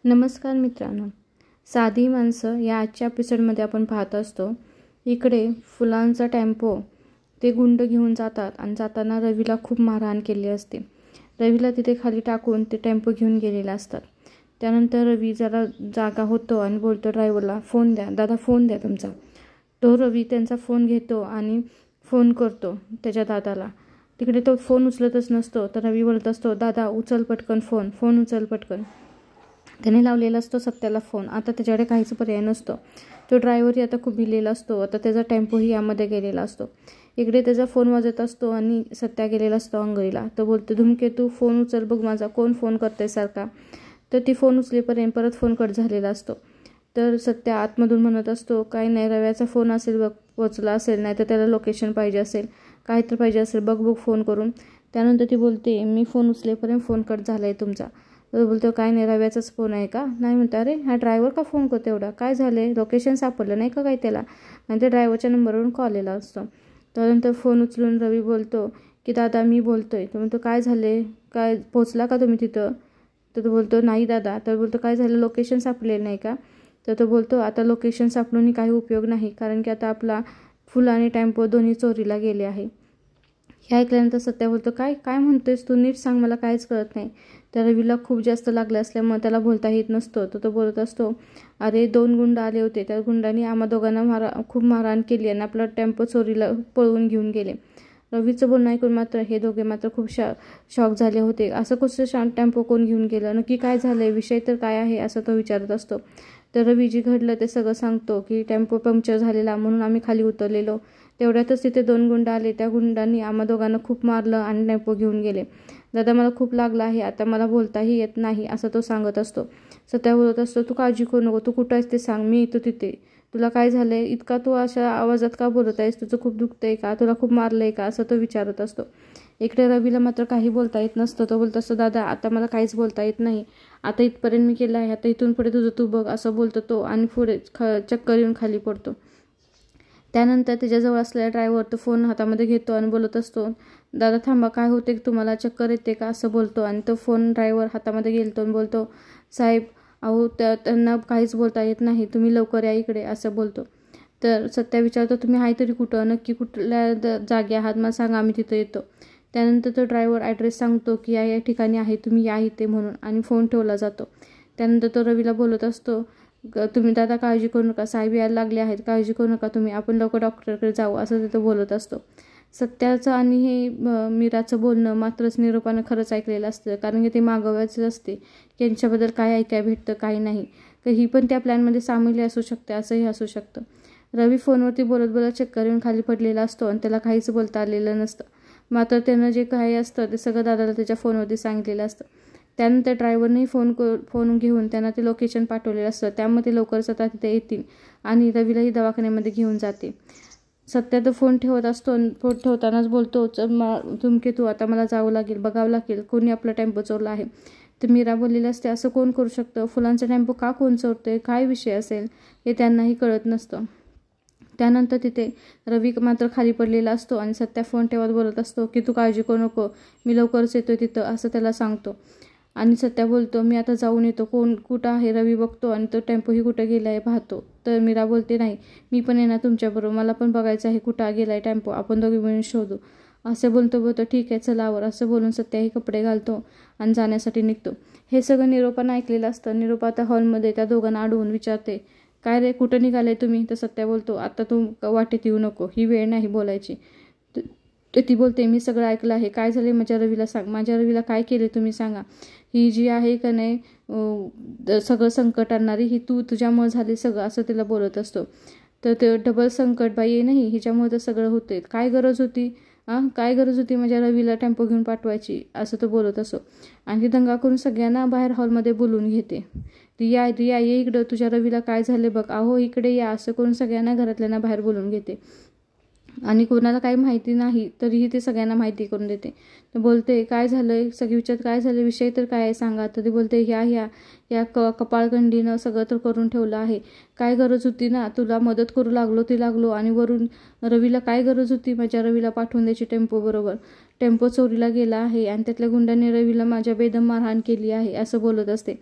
नमस्कार मित्रांनो, साधी माणसं या आजच्या एपिसोडमध्ये आपण पाहत असतो. इकडे फुलांचा टेम्पो ते गुंड घेऊन जातात आणि जाताना रवीला खूप मारहाण केली असते. रवीला तिथे खाली टाकून ते टेम्पो घेऊन गेलेले असतात. त्यानंतर रवी जरा जागा होतो आणि बोलतो ड्रायव्हरला, फोन द्या दादा, फोन द्या तुमचा. तो रवी त्यांचा फोन घेतो आणि फोन करतो त्याच्या दादाला. तिकडे तो फोन उचलतच नसतो. तर रवी बोलत असतो, दादा उचल पटकन फोन उचल पटकन. त्याने लावलेला असतो सत्याला फोन. आता त्याच्याकडे काहीच पर्याय नसतो. तो ड्रायव्हरही आता खूप भिलेला असतो. आता त्याचा टेम्पोही यामध्ये गेलेला असतो. इकडे त्याचा फोन वाजत असतो आणि सत्या गेलेला असतो अंगईला. तो बोलतो, धूमकेतू फोन उचल बघ माझा, कोण फोन करतंय सारखा. तर ती फोन उचलेपर्यंत परत फोन कट झालेला असतो. तर सत्या आतमधून म्हणत असतो, काही नाही, रव्याचा फोन असेल बघ, पोचला असेल, नाही तर त्याला लोकेशन पाहिजे असेल, काहीतरी पाहिजे असेल, बघ फोन करून. त्यानंतर ती बोलते, मी फोन उचलेपर्यंत फोन कट झाला आहे तुमचा. तर बोलतो, काय नाही, रव्याचाच फोन आहे का? नाही म्हणतो, अरे हा ड्रायव्हर का फोन करतो एवढा, काय झालं आहे, लोकेशन सापडलं नाही का काय त्याला? आणि त्या ड्रायव्हरच्या नंबरवरून कॉल आला असतो. त्यानंतर फोन उचलून रवी बोलतो की दादा मी बोलतोय. तो म्हणतो, काय झाले, काय पोचला का तुम्ही तिथं? तर तो बोलतो, नाही दादा. तर बोलतो, काय झालं, लोकेशन सापडलेलं नाही का? तर तो बोलतो, आता लोकेशन सापडूनही काही उपयोग नाही, कारण की आता आपला फुल आणि टेम्पो दोन्ही चोरीला गेले आहे. हे ऐकल्यानंतर सत्या बोलतो, काय काय म्हणतोयस तू, नीट सांग, मला काहीच कळत नाही. त्या रवीला खूप जास्त लागलं असल्यामुळे त्याला बोलता येत नसतो. तो बोलत असतो, अरे 2 गुंड आले होते, त्या गुंडांनी आम्हा दोघांना खूप मारहाण केली आणि आपला टेम्पो चोरीला पळवून घेऊन गेले. रवीचं बोलणं ऐकून मात्र हे दोघे मात्र खूप शॉक झाले होते. असं कसं टेम्पो कोण घेऊन गेलं, नक्की काय झालंय, विषय तर काय आहे, असं तो विचारत असतो. तर रवी जी घडलं ते सगळं सांगतो की टेम्पो पंक्चर झालेला म्हणून आम्ही खाली उतरलेलो. तेवढ्यातच तिथे 2 गुंड आले. त्या गुंडांनी आम्हा दोघांना खूप मारलं आणि टेम्पो घेऊन गेले. दादा मला खूप लागलं आहे, आता मला बोलताही येत नाही, असं तो सांगत असतो. सत्या बोलत असतो, तू काळजी करू नको, तू कुठं आहेस ते सांग, मी येतो तिथे. तुला काय झालंय, इतका तू अशा आवाजात का बोलत आहेस, तुझं खूप दुखतंय का, तुला खूप मारलंय का, असं तो विचारत असतो. इकडे रवीला मात्र काही बोलता येत नसतं. तो बोलत असतो, दादा आता मला काहीच बोलता येत नाही, आता इथपर्यंत मी केलं आहे, आता इथून पुढे तुझं तू बघ, असं बोलतो तो आणि पुढे चक्कर येऊन खाली पडतो. त्यानंतर त्याच्याजवळ असलेला ड्रायव्हर तो फोन हातामध्ये घेतो आणि बोलत असतो, दादा थांबा, काय होते तुम्हाला, चक्कर येते का, असं बोलतो. आणि तो फोन ड्रायव्हर हातामध्ये घेतो आणि बोलतो, साहेब अहो त्यांना काहीच बोलता येत नाही, तुम्ही लवकर या इकडे, असं बोलतो. तर सत्या विचारतो, तुम्ही आहे तरी कुठं, नक्की कुठल्या जागी आहात, मला सांगा, आम्ही तिथं येतो. त्यानंतर तो ड्रायव्हर ॲड्रेस सांगतो की या ठिकाणी आहे, तुम्ही या इथे म्हणून, आणि फोन ठेवला जातो. त्यानंतर तो रवीला बोलत असतो, तुम्ही दादा काळजी करू नका, साहेब यायला लागले आहेत, काळजी करू नका तुम्ही, आपण लवकर डॉक्टरकडे जाऊ, असं तिथं बोलत असतो. सत्याचं आणि हे मीराचं बोलणं मात्रच निरोपानं खरंच ऐकलेलं असतं, कारण की ते मागवायचं असते की यांच्याबद्दल काय ऐकायला भेटतं काही नाही, तर ही पण त्या प्लॅनमध्ये सामील असू शकते, असंही असू शकतं. रवी फोनवरती बोलत बोलत चक्कर येऊन खाली पडलेला असतो आणि त्याला काहीच बोलता आलेलं नसतं. मात्र त्यानं जे काही असतं ते सगळं दादाला त्याच्या फोनवरती सांगितलेलं असतं. त्यानंतर ड्रायव्हरनेही फोन घेऊन त्यांना ते लोकेशन पाठवलेलं असतं. त्यामध्ये लवकरच आता तिथे येतील आणि रवीलाही दवाखान्यामध्ये घेऊन जाते. सत्या तो फोन ठेवत असतो. फोन ठेवतानाच बोलतो, धूमकेतू आता मला जावं लागेल, बघावं लागेल कोणी आपला टेम्पो चोरला आहे. तर मीरा बोललेली असते, असं कोण करू शकतं, फुलांचा टेम्पो का कोण चोरतोय, काय विषय असेल हे त्यांनाही कळत नसतं. त्यानंतर तिथे रवी मात्र खाली पडलेला असतो आणि सत्या फोन ठेवत बोलत असतो की तू काळजी करू नको, मी लवकरच येतोय तिथं, असं त्याला सांगतो. आणि सत्या बोलतो, मी आता जाऊन येतो, कुठं आहे. रवी बघतो आणि तो टेम्पोही कुठं गेला आहे पाहतो. तर मीरा बोलते, नाही मी पण येणार तुमच्याबरोबर, मला पण बघायचं आहे कुठं गेला आहे टेम्पो, आपण दोघे मिळून शोधू, असं बोलतो ठीक आहे चलावर, असं बोलून सत्याही कपडे घालतो आणि जाण्यासाठी निघतो. हे सगळं निरोपानं ऐकलेलं असतं. निरोपा आता हॉलमध्ये त्या दोघांना अडवून विचारते, काय रे कुठं निघाले तुम्ही? तर सत्या बोलतो, आता तू वाटेत येऊ नको, ही वेळ नाही बोलायची. ती बोलते, मी सगळं ऐकलं आहे, काय झाले माझ्या रवीला सांग, माझ्या रवीला काय केले तुम्ही सांगा, ही जी आहे का नाही सगळं संकट आणणारी ही तुझ्यामुळे झाली सगळं, असं तिला बोलत असतो. तर ते डबल संकट बाई नाही, हिच्यामुळे तर सगळं होते, काय गरज होती काय गरज होती माझ्या रवीला टेम्पो घेऊन पाठवायची, असं तो बोलत असतो. आणि ती दंगा करून सगळ्यांना बाहेर हॉलमध्ये बोलवून घेते. रिया ये इकडं, तुझ्या रवीला काय झाले बघ, अहो इकडे या, असं करून सगळ्यांना घरातल्यांना बाहेर बोलवून घेते. आणि कोणाला काही माहिती नाही तरीही ते सगळ्यांना माहिती करून देते. तर बोलते, काय झालंय, सगळी विचार काय झालं, विषय तर काय आहे सांगा. तर ती बोलते, ह्या कपाळगंडीनं सगळं तर करून ठेवलं आहे, काय गरज होती ना, तुला मदत करू लागलो आणि वरून रवीला काय गरज होती माझ्या रवीला पाठवून द्यायची टेम्पो बरोबर, टेम्पो चोरीला गेला आहे आणि त्यातल्या गुंडांनी रवीला माझ्या बेदम मारहाण केली आहे, असं बोलत असते.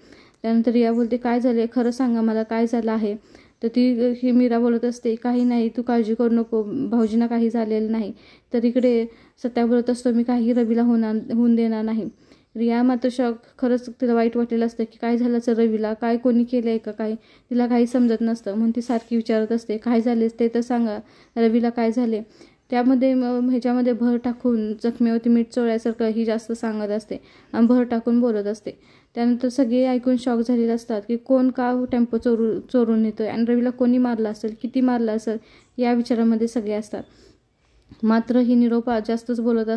त्यानंतर रिया बोलते काय झाले, खरं सांगा मला काय झालं आहे. तर ही मीरा बोलत असते काही नाही, तू काळजी करू नको, भाऊजींना काही झालेलं नाही. तर इकडे सत्या बोलत असतो मी काही रवीला होऊन देणार नाही. रिया मात्र शॉक, खरंच तिला वाईट वाटलेलं असतं की काय झालं असं रवीला, काय कोणी केलं आहे का काय, तिला काही समजत नसतं. म्हणून ती सारखी विचारत असते काय झाले ते तर सांगा, रवीला काय झाले. त्यामध्ये ह्याच्यामध्ये भर टाकून जखमेवरती मीठ चोळल्यासारखं ही जास्त सांगत असते आणि भर टाकून बोलत असते. त्यानंतर सगळे ऐकून शॉक झालेले असतात की कोण का टेम्पो चोरून नेतोय आणि रवीला कोणी मारलं असेल, किती मारलं असेल या विचारामध्ये सगळे असतात. मात्र ही निरोपा जास्तच बोलत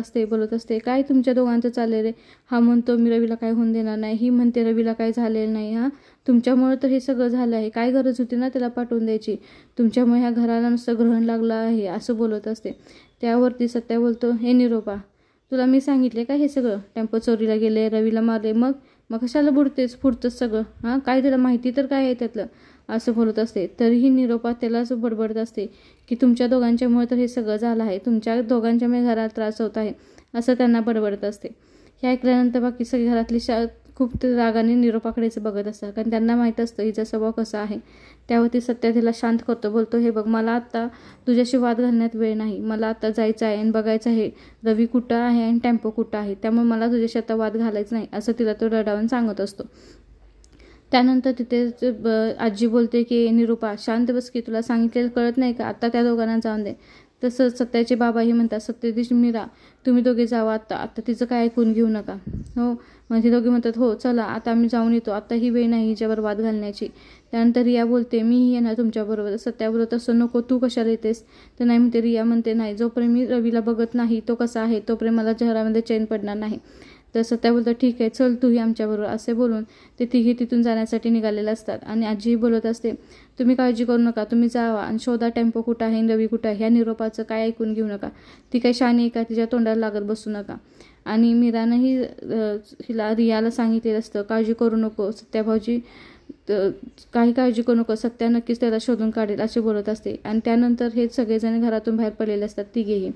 असते काय तुमच्या दोघांचं चालले रे. हा म्हणतो मी रवीला काय होऊन देणार नाही, ही म्हणते रवीला काय झालेलं नाही, हा तुमच्यामुळे तर हे सगळं झालं आहे, काय गरज होती ना त्याला पाठवून द्यायची, तुमच्यामुळे ह्या घराला नुसतं ग्रहण लागलं आहे असं बोलत असते. त्यावरती सत्या बोलतो हे निरोपा, तुला मी सांगितले का हे सगळं, टेम्पो चोरीला गेले, रवीला मारले, मग कशाला फुटतंच सगळं, हां काय त्याला माहिती तर काय आहे त्यातलं असं बोलत असते. तरीही निरोपा त्यालाच बडबडत असते की तुमच्या दोघांच्यामुळे तर हे सगळं झालं आहे, तुमच्या दोघांच्यामुळे घराला त्रास होत आहे असं त्यांना बडबडत असते. हे ऐकल्यानंतर बाकी सगळी घरातली खूप रागाने निरोपाकडेच बघत असतात, कारण त्यांना माहीत असतं हिचा स्वभाव कसा आहे. त्यावरती सत्या तिला शांत करतो, बोलतो हे बघ मला आत्ता तुझ्याशी वाद घालण्यात वेळ नाही, मला आता जायचं आहे आणि बघायचं आहे रवी कुठं आहे आणि टेम्पो कुठं आहे, त्यामुळे मला तुझ्याशी आता वाद घालायचं नाही असं तिला तो रडावून सांगत असतो. त्यानंतर तिथे आजी बोलते की निरूपा शांत बस की, तुला सांगितलेलं कळत नाही का, आता त्या दोघांना जाऊन दे. तसंच सत्याचे बाबाही म्हणतात सत्यदेश मीरा तुम्ही दोघे जावा, आता तिचं काय ऐकून घेऊ नका. हो मग ते दोघे म्हणतात हो चला आता आम्ही जाऊन येतो, आता ही वेळ नाही हिच्यावर वाद घालण्याची. त्यानंतर रिया बोलते मीही येणार तुमच्याबरोबर. सत्या बोलत असं नको तू कशाला येतेस. तर नाही म्हणते रिया म्हणते नाही, जोपर्यंत मी रवीला बघत नाही तो कसा आहे तोपर्यंत मला चेहऱ्यामध्ये चैन पडणार नाही. तर सत्या बोलतं ठीक आहे चल तूही आमच्याबरोबर असे बोलून ते तिघी तिथून जाण्यासाठी निघालेले असतात. आणि आजीही बोलत असते तुम्ही काळजी करू नका, तुम्ही जावा आणि शोधा टेम्पो कुठं आहे रवी कुठं आहे, ह्या निरोपाचं काय ऐकून घेऊ नका, ती काही शानी आहे का तिच्या तोंडाला लागत बसू नका. आणि मीरानंही हिला रियाला सांगितलेलं असतं काळजी करू नको सत्या भाऊजी, काही काळजी करू नको, सत्या नक्कीच त्याला शोधून काढेल असे बोलत असते. आणि त्यानंतर हे सगळेजण घरातून बाहेर पडलेले असतात तिघेही.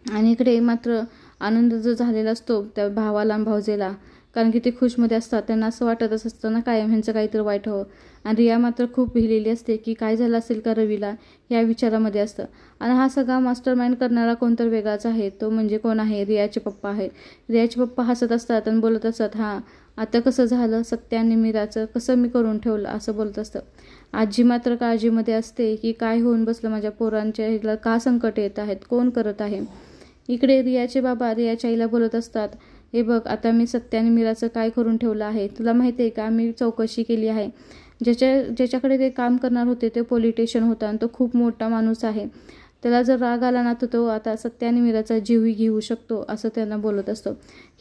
आणि इकडे मात्र आनंद जो झालेला असतो त्या भावाला आणि भाऊजेला, कारण की ते खुशमध्ये असतात, त्यांना असं वाटतच असतं ना कायम ह्यांचं काहीतरी वाईट हवं. आणि रिया मात्र खूप भिलेली असते की काय झालं असेल का रवीला या विचारामध्ये असतं. आणि हा सगळा मास्टर माइंड करणारा कोणतर वेगळाच आहे, तो म्हणजे कोण आहे, रियाचे पप्पा आहे. रियाचे पप्पा हसत असतात आणि बोलत असतात हां आता कसं झालं सत्या आणि मीराचं कसं मी करून ठेवलं असं बोलत असतं. आजी मात्र काळजीमध्ये असते की काय होऊन बसलं माझ्या पोरांच्या हिला, का संकट येत आहेत, कोण करत आहे. इकडे रियाचे बाबा रियाच्या आईला बोलत असतात हे बघ आता मी सत्या आणि मीराचं काय करून ठेवलं आहे, तुला माहिती आहे का, मी चौकशी केली आहे. ज्याच्याकडे ते काम करणार होते ते पॉलिटिशियन होता आणि तो खूप मोठा माणूस आहे, त्याला जर राग आला ना तर तो आता सत्या आणि मीराचा जीवही घेऊ शकतो असं त्यांना बोलत असतो.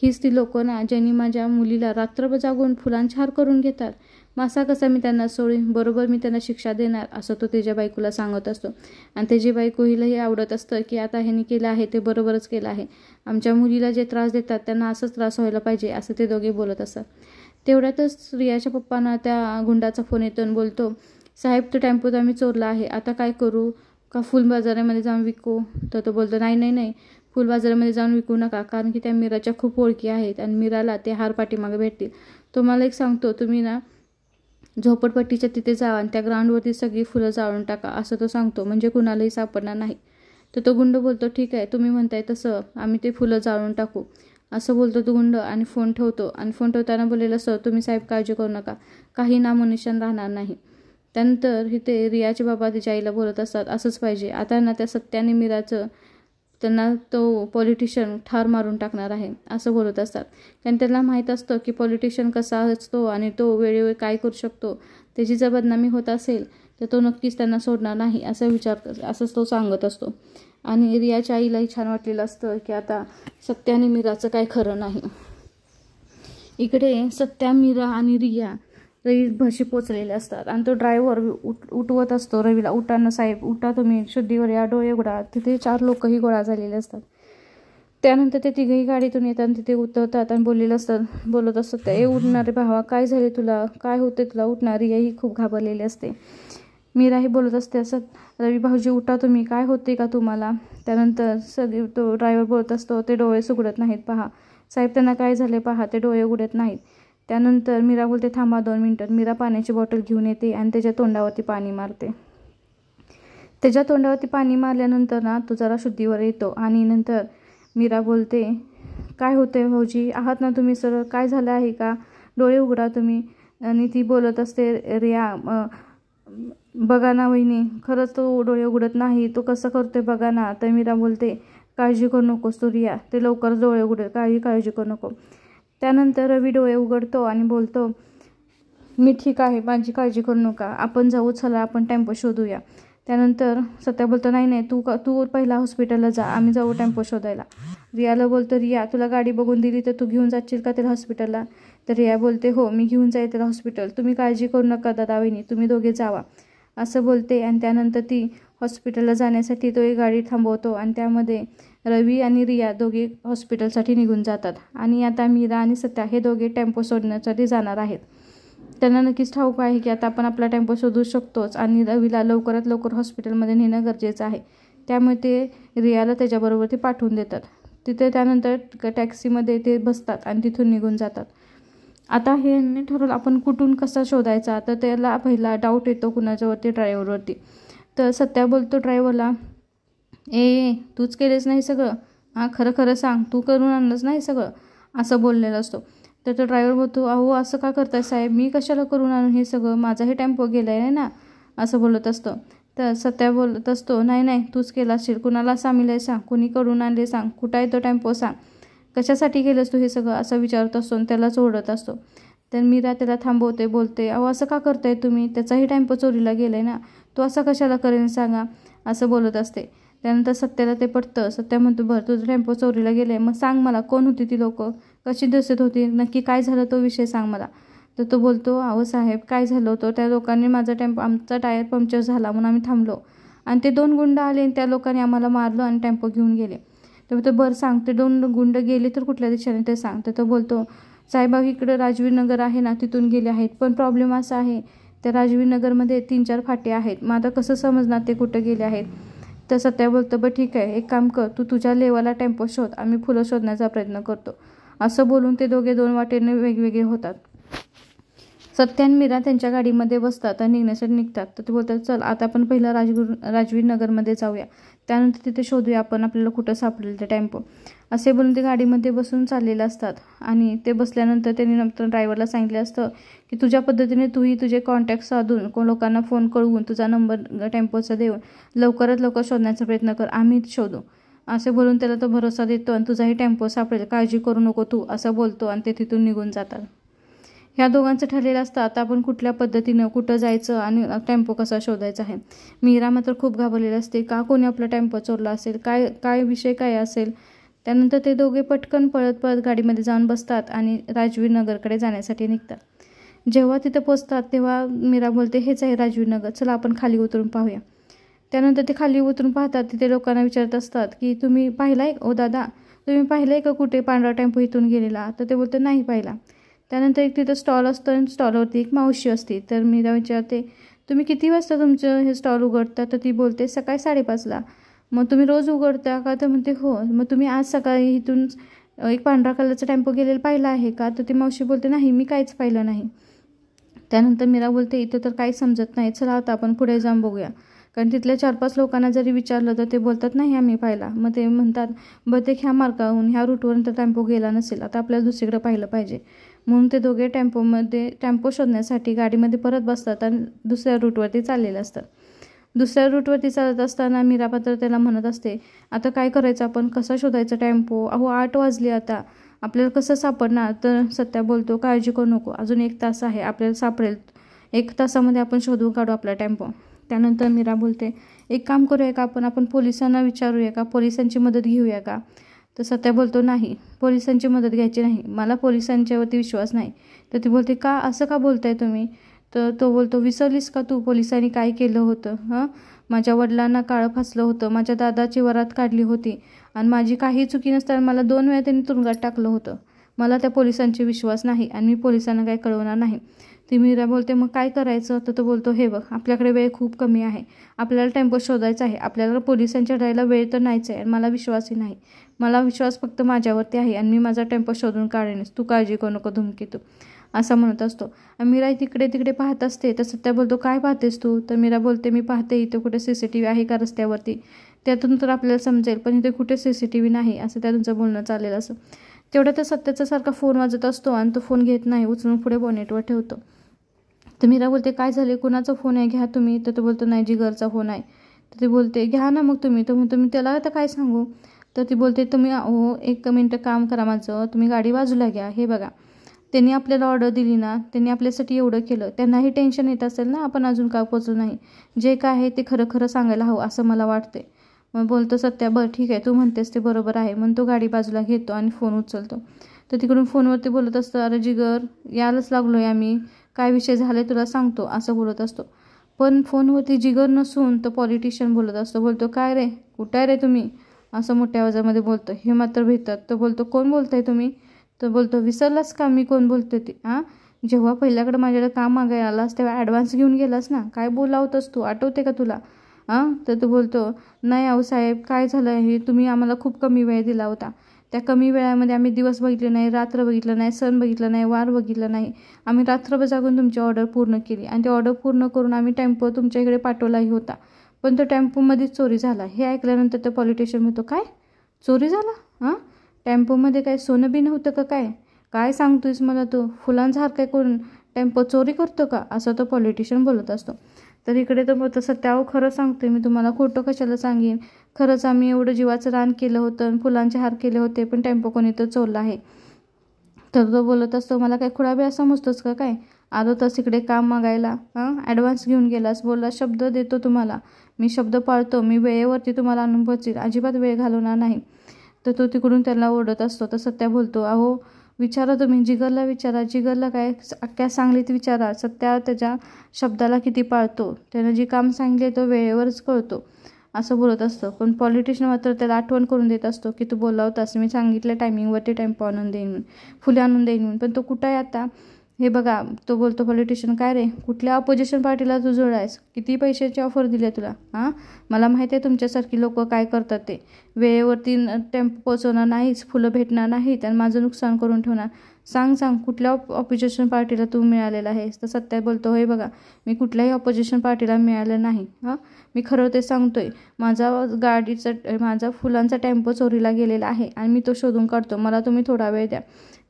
हीच ती लोक ना ज्यांनी माझ्या मुलीला रात्रभर जागून फुलांचे हार करून घेतात, मासा कसा मी त्यांना सोडीन, बरोबर मी त्यांना शिक्षा देणार असं तो त्याच्या बायकोला सांगत असतो. आणि त्याची बायको हिलाही आवडत असतं की आता ह्यांनी केलं आहे ते बरोबरच केलं आहे, आमच्या मुलीला जे त्रास देतात त्यांना असंच त्रास व्हायला पाहिजे असं ते दोघे बोलत असतात. तेवढ्यातच रियाच्या पप्पांना त्या गुंडाचा फोन येतो आणि बोलतो साहेब तो टेम्पो आम्ही चोरला आहे, आता काय करू, का फुल बाजारामध्ये जाऊन विकू. तर तो बोलतो नाही फुल बाजारामध्ये जाऊन विकू नका, कारण की त्या मीराच्या खूप ओळखी आहेत आणि मीराला ते हार पाठीमागे भेटतील. तुम्हाला एक सांगतो तुम्ही ना झोपडपट्टीच्या तिथे जावा आणि त्या ग्राउंडवरती सगळी फुलं जाळून टाका असं तो सांगतो, म्हणजे कुणालाही सापडणार नाही. तर तो गुंड बोलतो ठीक आहे तुम्ही म्हणताय तसं आम्ही ते फुलं जाळून टाकू असं बोलतो तो गुंड आणि फोन ठेवतो. आणि फोन ठेवताना बोललेलं असं तुम्ही साहेब काळजी करू नका, काही नामोनिशाण राहणार नाही. त्यानंतर इथे रियाचे बाबा तिच्या आईला बोलत असतात असंच पाहिजे, आता ना त्या सत्याने मीराचं त्यांना तो पॉलिटिशियन ठार मारून टाकणार आहे असं बोलत असतात. कारण त्यांना माहीत असतं की पॉलिटिशियन कसा असतो आणि तो वेळोवेळी काय करू शकतो, त्याची जर बदनामी होत असेल तर तो नक्कीच त्यांना सोडणार नाही असंच तो सांगत असतो. आणि रियाच्या आईलाही छान वाटलेलं असतं की आता सत्या आणि मीराचं काय खरं नाही. इकडे सत्या मीरा आणि रिया रवी भशी पोचलेले असतात आणि तो ड्रायव्हर उठवत असतो रवीला, उठा ना साहेब उठा तुम्ही, शुद्धीवर या, डोळे उघडा. तिथे 4 लोकही गोळा झालेले असतात. त्यानंतर ते तिघही गाडीतून येतात तिथे उतरतात आणि बोलत असतात ए उठणारे भावा काय झाले तुला, काय होते तुला, उठणारी याही खूप घाबरलेली असते. मीराही बोलत असते असं रवी भाऊजी उठा तुम्ही, काय होते का तुम्हाला. त्यानंतर सगळे तो ड्रायव्हर बोलत असतो ते डोळे उघडत नाहीत, पहा साहेब त्यांना काय झाले पहा, ते डोळे उघडत नाहीत. त्यानंतर मीरा बोलते थांबा 2 मिनटं. मीरा पाण्याची बॉटल घेऊन येते आणि त्याच्या तोंडावरती पाणी मारते. त्याच्या तोंडावरती पाणी मारल्यानंतर ना तो जरा शुद्धीवर येतो आणि नंतर मीरा बोलते काय होतंय भाऊजी, आहात ना तुम्ही सरळ, काय झालं आहे का, डोळे उघडा तुम्ही. आणि ती बोलत असते रिया बघा ना वहिनी, खरंच तो डोळे उघडत नाही, तो कसं करतोय बघा ना. तर मीरा बोलते काळजी करू नकोस तू रिया, ते लवकरच डोळे उघडेल, काळजी करू नको. त्यानंतर रवी डोळे उघडतो आणि बोलतो मी ठीक आहे, माझी काळजी करू नका, आपण जाऊ, चला आपण टेम्पो शोधूया. त्यानंतर सत्या बोलतो नाही तू पहिला हॉस्पिटलला जा, आम्ही जाऊ टेम्पो शोधायला. रियाला बोलतो रिया तुला गाडी बघून दिली तर तू घेऊन जाशील का त्याला हॉस्पिटलला. तर रिया बोलते हो मी घेऊन जाईल त्याला हॉस्पिटल, तुम्ही काळजी करू नका दादा वहिनी, तुम्ही दोघे जावा असं बोलते. आणि त्यानंतर ती हॉस्पिटलला जाण्यासाठी तो एक गाडी थांबवतो आणि त्यामध्ये रवी आणि रिया दोघे हॉस्पिटलसाठी निघून जातात. आणि आता मीरा आणि सत्या हे दोघे टेम्पो शोधण्यासाठी जाणार आहेत. त्यांना नक्कीच ठाऊक आहे की आता आपण आपला टेम्पो शोधू शकतोच आणि रवीला लवकरात लवकर हॉस्पिटलमध्ये नेणं गरजेचं आहे. त्यामुळे ते रियाला त्याच्याबरोबर ते पाठवून देतात. तिथे त्यानंतर टॅक्सीमध्ये ते बसतात आणि तिथून निघून जातात. आता हे ठरवलं आपण कुठून कसा शोधायचा. तर त्याला पहिला डाऊट येतो कुणाच्यावरती, ड्रायव्हरवरती. तर सत्या बोलतो ड्रायव्हरला तूच केलेस नाही सगळं, खरं सांग, तू करून आणलंच नाही सगळं, असं बोललेलं असतो. तर तो ड्रायव्हर बोलतो अहो असं का करताय साहेब, मी कशाला करून आणून हे सगळं, माझाही टेम्पो गेला आहे ना, असं बोलत असतो. तर सत्या बोलत असतो नाही तूच केला असेल, कुणाला सामील आहे सांग, कुणी करून आणले सांग, कुठं आहे तो टेम्पो सांग, कशासाठी केलंस तू हे सगळं, असं विचारत असतो आणि त्यालाच ओरडत असतो. तर मीरा त्याला थांबवते, बोलते अहो असं का करताय तुम्ही, त्याचाही टेम्पो चोरीला गेला आहे ना, तो असं कशाला करेन सांगा, असं बोलत असते. त्यानंतर सत्याला ते पटतं. सत्या म्हणतो बरं तुझं टेम्पो चोरीला गेलं आहे, मग सांग मला कोण होती ती लोकं, कशी दिसत होती, नक्की काय झालं तो विषय सांग मला. तर तो बोलतो अहो साहेब काय झालं होतं, त्या लोकांनी आमचा टायर पंक्चर झाला म्हणून आम्ही थांबलो आणि ते 2 गुंड आले आणि त्या लोकांनी आम्हाला मारलं आणि टेम्पो घेऊन गेले. तर तो बरं सांग ते 2 गुंड गेले तर कुठल्या दिशेने ते सांग. तर तो बोलतो साहेब इकडं राजवीर नगर आहे ना तिथून गेले आहेत, पण प्रॉब्लेम असा आहे त्या राजवीर नगरमध्ये 3-4 फाटे आहेत, मग आता कसं समजणार ते कुठं गेले आहेत. तर सत्या बोलतं बरं ठीक आहे, एक काम कर, तू तुझ्या लेवाला टेम्पो शोध, आम्ही फुलं शोधण्याचा प्रयत्न करतो. असं बोलून ते दोघे 2 वाटेने वेगवेगळे होतात. सत्या आणि मीरा त्यांच्या गाडीमध्ये बसतात आणि निघण्यासाठी निघतात. तर ते बोलतात चल आता आपण पहिला राजवीर नगरमध्ये जाऊया, त्यानंतर तिथे शोधूया आपण आपल्याला कुठं सापडेल ते टेम्पो, असे बोलून ते गाडीमध्ये बसून चाललेले असतात. आणि ते बसल्यानंतर त्यांनी नंतर ड्रायव्हरला सांगितलं असतं की तुझ्या पद्धतीने तूही तुझे कॉन्टॅक्ट साधून लोकांना फोन करून तुझा नंबर टेम्पोचा देऊन लवकरात लवकर शोधण्याचा प्रयत्न कर, आम्ही शोधू, असे बोलून त्याला तो भरोसा देतो आणि तुझाही टेम्पो सापडेल, काळजी करू नको तू, असं बोलतो आणि ते तिथून निघून जातात. ह्या दोघांचं ठरलेलं असतं आता आपण कुठल्या पद्धतीनं कुठं जायचं आणि टेम्पो कसा शोधायचा आहे. मीरा मात्र खूप घाबरलेली असते, का कोणी आपला टेम्पो चोरला असेल, काय विषय काय असेल. त्यानंतर ते दोघे पटकन पळत गाडीमध्ये जाऊन बसतात आणि राजवीर नगरकडे जाण्यासाठी निघतात. जेव्हा तिथं पोचतात तेव्हा मीरा बोलते हेच आहे राजवीर नगर, चला आपण खाली उतरून पाहूया. त्यानंतर ते खाली उतरून पाहतात, तिथे लोकांना विचारत असतात की तुम्ही पाहिलाय दादा, तुम्ही पाहिलंय का कुठे पांढरा टेम्पो इथून गेलेला. तर ते बोलते नाही पाहिला. त्यानंतर एक तिथं स्टॉल असतं आणि स्टॉलवरती एक मावशी असते. तर मीरा विचारते तुम्ही किती वाजता तुमचं हे स्टॉल उघडता. तर ती बोलते सकाळी 5:30ला. मग तुम्ही रोज उघडता का. तर म्हणते हो. मग तुम्ही आज सकाळी इथून एक पांढरा कलरचा टेम्पो गेलेला पाहिला आहे का. तर ती मावशी बोलते नाही मी काहीच पाहिलं नाही. त्यानंतर मीरा बोलते इथं तर काही समजत नाही, चला आता आपण पुढे जाऊन बघूया. कारण तिथल्या 4-5 लोकांना जरी विचारलं तर ते बोलतात नाही आम्ही पाहिला. मग ते म्हणतात बहुतेक ह्या मार्गावरून ह्या रूटवरून तर टेम्पो गेला नसेल, आता आपल्याला दुसरीकडे पाहिलं पाहिजे. म्हणून ते दोघे टेम्पो शोधण्यासाठी गाडीमध्ये परत बसतात आणि दुसऱ्या रूटवरती चाललेलं असतात. दुसऱ्या रूटवरती चालत असताना मीरा पात्र त्याला म्हणत असते आता काय करायचं आपण, कसा शोधायचा टेम्पो, अहो 8 वाजले आता, आपल्याला कसं सापडणार. तर सत्या बोलतो काळजी करू नको, अजून 1 तास आहे, आपल्याला सापडेल, 1 तासामध्ये आपण शोधून काढू आपला टेम्पो. त्यानंतर मीरा बोलते एक काम करूया का आपण पोलिसांना विचारूया का, पोलिसांची मदत घेऊया का. तर सत्या बोलतो नाही, पोलिसांची मदत घ्यायची नाही, मला पोलिसांच्यावरती विश्वास नाही. तर ती बोलते का, असं का बोलताय तुम्ही. तर तो बोलतो विसरलीस का तू पोलिसांनी काय केलं होतं. माझ्या वडिलांना काळं फासलं होतं, माझ्या दादाची वरात काढली होती आणि माझी काही चुकी नसताना मला 2 वेळा त्यांनी तुरुंगात टाकलं होतं. मला त्या पोलिसांचे विश्वास नाही आणि मी पोलिसांना काही कळवणार नाही. ती मीरा बोलते मग काय करायचं. तर तो बोलतो हे बघ आपल्याकडे वेळ खूप कमी आहे, आपल्याला टेम्पो शोधायचा आहे, आपल्याला पोलिसांच्या जायला वेळ तर नाहीच आहे आणि मला विश्वासही नाही, मला विश्वास फक्त माझ्यावरती आहे आणि मी माझा टेम्पो शोधून काढेनच, तू काळजी करू नको धुमकी तू, असा म्हणत असतो. मीरा तिकडे तिकडे पाहत असते. तर सत्या बोलतो, काय पाहतेस तू? तर मीरा बोलते, मी पाहते इथे कुठे CCTV आहे का रस्त्यावरती, त्यातून तर आपल्याला समजेल, पण इथे कुठे CCTV नाही, असं त्या तुमचं बोलणं चाललेलं असं. तेवढं तर सत्याचा सारखा फोन वाजत असतो आणि तो फोन घेत नाही, उचलून पुढे बॉनेटवर ठेवतो. तर मीरा बोलते, काय झाले, कुणाचा फोन आहे, घ्या तुम्ही. तर तो बोलतो, नाही जिगरचा फोन आहे. तर ती बोलते, घ्या ना मग तुम्ही. तर म्हणतो, मी त्याला आता काय सांगू. तर ती बोलते, तुम्ही हो 1 मिनिट काम करा माझं, तुम्ही गाडी बाजूला घ्या. हे बघा, त्यांनी आपल्याला ऑर्डर दिली ना, त्यांनी आपल्यासाठी एवढं केलं, त्यांनाही टेन्शन येत असेल ना आपण अजून का पोचलो नाही. जे काय आहे ते खरं खरं सांगायला हवं असं मला वाटते. मग बोलतो सत्या, बरं ठीक आहे, तू म्हणतेस ते बरोबर आहे. मग तो गाडी बाजूला घेतो आणि फोन उचलतो. तर तिकडून फोनवरती बोलत असतं, अरे जिगर, यायलाच लागलो आहे आम्ही, काय विषय झाला तुला सांगतो, असं बोलत असतो. पण फोनवरती जिगर नसून तो पॉलिटिशियन बोलत असतो. बोलतो, काय रे, कुठं आहे रे तुम्ही, असं मोठ्या आवाजामध्ये बोलतो. हे मात्र भेटतात. तो बोलतो, कोण बोलताय तुम्ही. तो बोलतो, विसरलास का मी कोण बोलते ते. जेव्हा पहिल्याकडे माझ्याकडे काम मागायला आलास तेव्हा ॲडव्हान्स घेऊन गेलास ना, काय बोलावतोस तू, आठवते का तुला. तर तो बोलतो, नाही अहो साहेब, काय झालं आहे, तुम्ही आम्हाला खूप कमी वेळ दिला होता. त्या कमी वेळामध्ये आम्ही दिवस बघितले नाही, रात्र बघितलं नाही, सण बघितलं नाही, वार बघितलं नाही. आम्ही रात्रभर जागून तुमची ऑर्डर पूर्ण केली आणि ती ऑर्डर पूर्ण करून आम्ही टेम्पो तुमच्या इकडे पाठवलाही होता. पण तो टेम्पोमध्येच चोरी झाला. हे ऐकल्यानंतर तो पॉलिटिशियन म्हणतो, काय चोरी झाला. टेम्पोमध्ये काय सोनं बी नव्हतं का काय, काय सांगतोयस मला तू, फुलांचा हार काय कोण टेम्पो चोरी करतो का, असं तो पॉलिटिशियन बोलत असतो. तर इकडे तो बोलतो, सत्याव खरं सांगते मी तुम्हाला, खोटं कशाला सांगेन, खरंच आम्ही एवढं जीवाचं रान केलं होतं आणि फुलांचे हार केले होते, पण टेम्पो कोणी तर चोरला आहे. तर तो बोलत असतो, मला काय खुळाबी समजतोस का काय, आलो तस इकडे काम मागायला, ॲडव्हान्स घेऊन गेलास, बोलला शब्द देतो तुम्हाला, मी शब्द पाळतो, मी वेळेवरती तुम्हाला आणून पोचेल, अजिबात वेळ घालवणार नाही. तर तो तिकडून त्याला ओरडत असतो. तर सत्या बोलतो, अहो विचारा तुम्ही, जिगरला विचारा, जिगरला काय अख्ख्या सांगलीत विचारा, सत्या त्याच्या शब्दाला किती पाळतो, त्यानं जी काम सांगितले तो वेळेवरच कळतो, असं बोलत असतो. पण पॉलिटिशियन मात्र त्याला आठवण करून देत असतो की तू बोलला होतास मी सांगितलं टायमिंगवरती टेम्पो आणून देईन म्हणून, फुले आणून देईन म्हणून, पण तो कुठं आहे आता. हे बघा, तो बोलतो पॉलिटिशियन, काय रे, कुठल्या अपोजिशन पार्टीला तू जोडायस, किती पैशाची ऑफर दिली तुला. मला माहिती आहे तुमच्यासारखी लोक काय करतात, ते वेळेवरती टेम्पो पोचवणार नाहीच, फुलं भेटणार नाहीत आणि माझं नुकसान करून ठेवणार. सांग कुठल्या ऑपोजिशन पार्टीला तू मिळालेला आहेस. तर सत्या बोलतो, होय बघा, मी कुठल्याही ऑपोजिशन पार्टीला मिळालं नाही. मी खरं ते सांगतोय, माझा फुलांचा टेम्पो चोरीला गेलेला आहे आणि मी तो शोधून काढतो, मला तुम्ही थोडा वेळ द्या.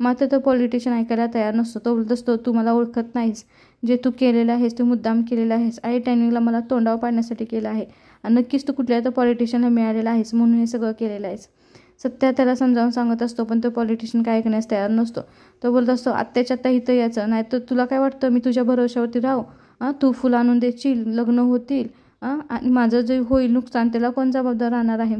मात्र तो पॉलिटिशियन ऐकायला तयार नसतो. तो बोलत असतो, तू मला ओळखत नाहीस, जे तू केलेलं आहेस ते मुद्दाम केलेलं आहेस, आई टायमिंगला मला तोंडावर पाडण्यासाठी केलं आहे आणि नक्कीच तू कुठल्या तर पॉलिटिशियनला मिळालेला आहेस म्हणून हे सगळं केलेलं आहेस. सत्या त्याला समजावून सांगत असतो, पण तो पॉलिटिशियन काय ऐकण्यास तयार नसतो. तो बोलत असतो, आत्ताच्या आत्ता इथं यायचं, नाही तर तुला काय वाटतं मी तुझ्या भरोशावरती राहू. तू फुलं आणून देशील, लग्न होतील, आणि माझं जे होईल नुकसान त्याला कोण जबाबदार राहणार आहे.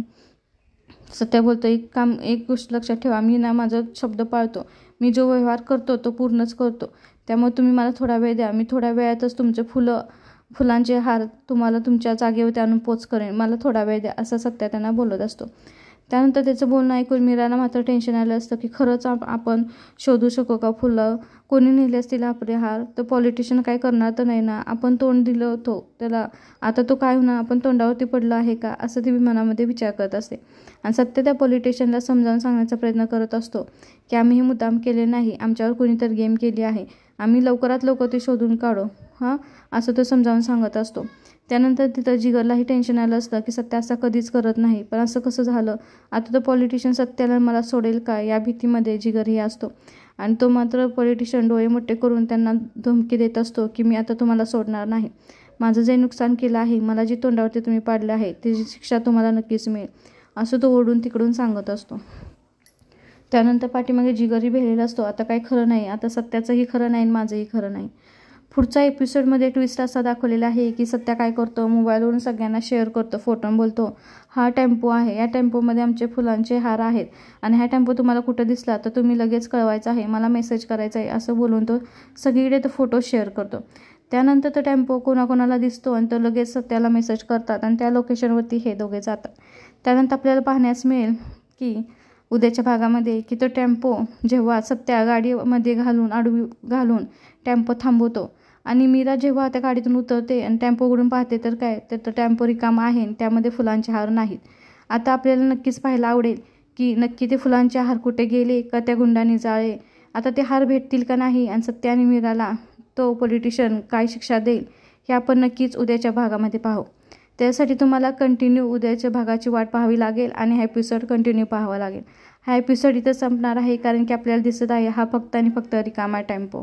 सत्या बोलतो, एक गोष्ट लक्षात ठेवा, मी ना माझा शब्द पाळतो, मी जो व्यवहार करतो तो पूर्णच करतो, त्यामुळे तुम्ही मला थोडा वेळ द्या, मी थोड्या वेळातच तुमचे फुलांचे हार तुम्हाला तुमच्या जागेवरती आणून पोच करेन, मला थोडा वेळ द्या, असं सत्या त्यांना बोलत असतो. त्यानंतर त्याचं बोलणं ऐकून मीराला मात्र टेन्शन आलं असतं की खरंच आपण शोधू शकू का फुलं, कोणी नेले असतील आपले हार, तर पॉलिटिशियन काय करणार तर नाही ना, आपण तोंड दिलं होतं त्याला, आता तो काय होणार, आपण तोंडावरती पडलं आहे का, असं ती मनामध्ये विचार करत असते. आणि सत्य त्या पॉलिटिशियनला समजावून सांगण्याचा प्रयत्न करत असतो की आम्ही हे मुद्दाम केले नाही, आमच्यावर कोणीतरी गेम केली आहे, आम्ही लवकरात लवकर ते शोधून काढू, असं तो समजावून सांगत असतो. त्यानंतर तिथं जिगरलाही टेन्शन आलं असतं की सत्य असं कधीच करत नाही, पण असं कसं झालं, आता तो पॉलिटिशियन सत्याला मला सोडेल का, या भीतीमध्ये जिगरही असतो. आणि तो मात्र पॉलिटिशियन डोळे मोठे करून त्यांना धमकी देत असतो की मी आता तुम्हाला सोडणार नाही, माझं जे नुकसान केलं आहे, मला जी तोंडावरती तुम्ही पाडले आहे त्याची शिक्षा तुम्हाला नक्कीच मिळेल, असं तो ओढून तिकडून सांगत असतो. त्यानंतर पाठीमागे जिगरही भेलेला असतो, आता काय खरं नाही, आता सत्याचंही खरं नाही माझंही खरं नाही. पुढच्या एपिसोडमध्ये ट्विस्ट असा दाखवलेला आहे की सत्या काय करतो, मोबाईलवरून सगळ्यांना शेअर करतो फोटो, बोलतो हा टेम्पो आहे, या टेम्पोमध्ये आमचे फुलांचे हार आहेत आणि हा टेम्पो तुम्हाला कुठं दिसला तर तुम्ही लगेच कळवायचं आहे, मला मेसेज करायचा आहे, असं बोलून तो सगळीकडे तो फोटो शेअर करतो. त्यानंतर तो टेम्पो कोणाकोणाला दिसतो आणि तो लगेच सत्याला मेसेज करतात आणि त्या लोकेशनवरती हे दोघे जातात. त्यानंतर आपल्याला पाहण्यास मिळेल की उद्याच्या भागामध्ये की तो टेम्पो जेव्हा सत्या गाडीमध्ये आडवी घालून टेम्पो थांबवतो आणि मीरा जेव्हा त्या गाडीतून उतरते आणि टेम्पो उघडून पाहते तर काय, तर तो टेम्पो रिकामा आहे आणि त्यामध्ये फुलांचे हार नाहीत. आता आपल्याला नक्कीच पाहायला आवडेल की नक्की ते फुलांचे हार कुठे गेले का त्या गुंडांनी जाळे आता ते हार भेटतील का नाही आणि सत्य आणि मीराला तो पॉलिटिशियन काय शिक्षा देईल हे आपण नक्कीच उद्याच्या भागामध्ये पाहू. त्यासाठी तुम्हाला कंटिन्यू उद्याच्या भागाची वाट पाहावी लागेल आणि हा एपिसोड कंटिन्यू पाहावा लागेल. हा एपिसोड इथं संपणार आहे कारण की आपल्याला दिसत आहे हा फक्त आणि फक्त रिकामा टेम्पो.